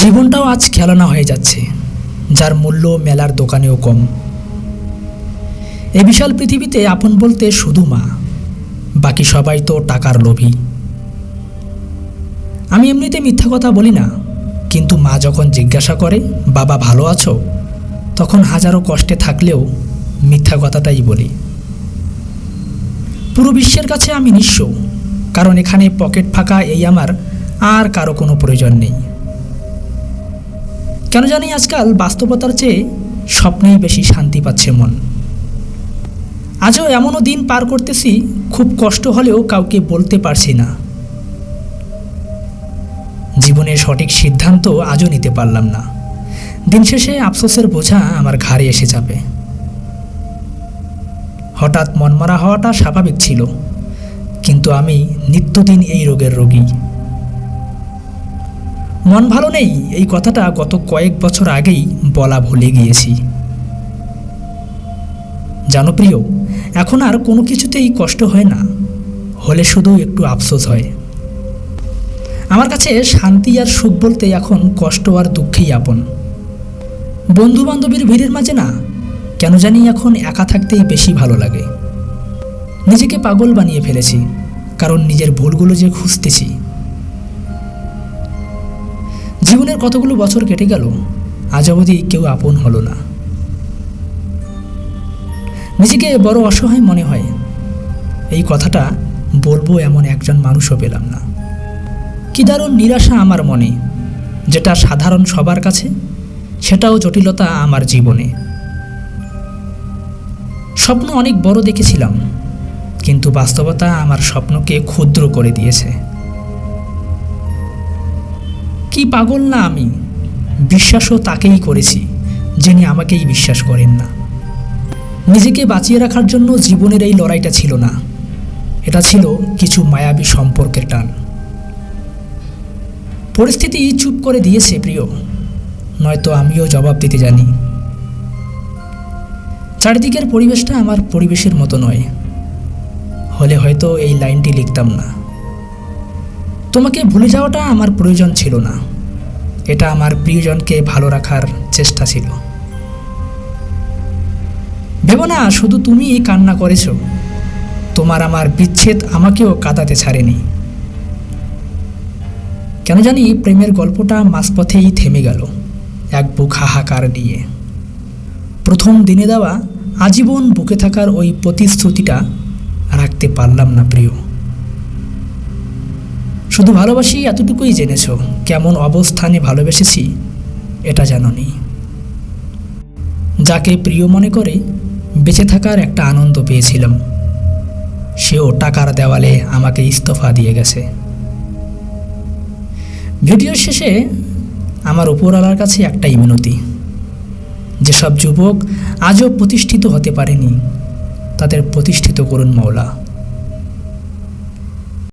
জীবনটাও আজ খেলনা হয়ে যাচ্ছে, যার মূল্য মেলার দোকানেও কম। এ বিশাল পৃথিবীতে আপন বলতে শুধু মা, বাকি সবাই তো টাকার লোভী। আমি এমনিতে মিথ্যা কথা বলি না, কিন্তু মা যখন জিজ্ঞাসা করে বাবা ভালো আছো, তখন হাজারো কষ্টে থাকলেও মিথ্যা কথাটাই বলি। পুরো বিশ্বের কাছে আমি নিঃস্ব, কারণ এখানে পকেট ফাঁকা এই আমার আর কারো কোনো প্রয়োজন নেই। কেন জানি আজকাল বাস্তবতার চেয়ে স্বপ্নেই বেশি শান্তি পাচ্ছে মন। আজও এমনও দিন পার করতেছি, খুব কষ্ট হলেও কাউকে বলতে পারছি না। জীবনের সঠিক সিদ্ধান্ত আজও নিতে পারলাম না। দিন শেষে আফসোসের বোঝা আমার ঘাড়ে এসে যাবে। হঠাৎ মনমরা হওয়াটা স্বাভাবিক ছিল, কিন্তু আমি নিত্যদিন এই রোগের রোগী। মন ভালো নেই এই কথাটা গত কয়েক বছর আগেই বলা ভুলে গিয়েছি। জানো প্রিয়, এখন আর কোনো কিছুতেই কষ্ট হয় না, হলে শুধু একটু আফসোস হয়। আমার কাছে শান্তি আর সুখ বলতে এখন কষ্ট আর দুঃখেই আপন। বন্ধু বান্ধবীর ভিড়ের মাঝে না, কেন জানি এখন একা থাকতেই বেশি ভালো লাগে। নিজেকে পাগল বানিয়ে ফেলেছি, কারণ নিজের ভুলগুলো যে খুঁজতেছি। জীবনের কতগুলো বছর কেটে গেল, আজ অবধি কেউ আপন হলো না। নিজেকে বড় অসহায় মনে হয়। এই কথাটা বলবো এমন একজন মানুষও পেলাম না। কি দারুণ নিরাশা আমার মনে, যেটা সাধারণ সবার কাছে, সেটাও জটিলতা আমার জীবনে। স্বপ্ন অনেক বড় দেখেছিলাম, কিন্তু বাস্তবতা আমার স্বপ্নকে ক্ষুদ্র করে দিয়েছে। কি পাগল না আমি! বিশ্বাসও তাকেই করেছি, যিনি আমাকেই বিশ্বাস করেন না। নিজেকে বাঁচিয়ে রাখার জন্য জীবনের এই লড়াইটা ছিল না, এটা ছিল কিছু মায়াবী সম্পর্কের টান। পরিস্থিতি চুপ করে দিয়েছে প্রিয়, নয়তো আমিও জবাব দিতে জানি। চারিদিকের পরিবেশটা আমার পরিবেশের মতো নয়, হলে হয়তো এই লাইনটি লিখতাম না। তোমাকে ভুলে যাওয়াটা আমার প্রয়োজন ছিল না, এটা আমার প্রিয়জনকে ভালো রাখার চেষ্টা ছিল। ভেবো না শুধু তুমি কান্না করেছ, তোমার আমার বিচ্ছেদ আমাকেও কাঁদাতে ছাড়েনি। কেন জানি প্রেমের গল্পটা মাঝপথেই থেমে গেল এক বুক হাহাকার নিয়ে। প্রথম দিনে দেওয়া আজীবন বুকে থাকার ওই প্রতিশ্রুতিটা রাখতে পারলাম না প্রিয়। শুধু ভালোবাসি এতটুকুই জেনেছ, কেমন অবস্থানে ভালোবেসেছি এটা জানোনি। যাকে প্রিয় মনে করে বেঁচে থাকার একটা আনন্দ পেয়েছিলাম, সেও টাকার দেওয়ালে আমাকে ইস্তফা দিয়ে গেছে। ভিডিওর শেষে আমার উপরওয়ালার কাছে একটাই মিনতি, যেসব যুবক আজও প্রতিষ্ঠিত হতে পারেনি, তাদের প্রতিষ্ঠিত করুন মওলা।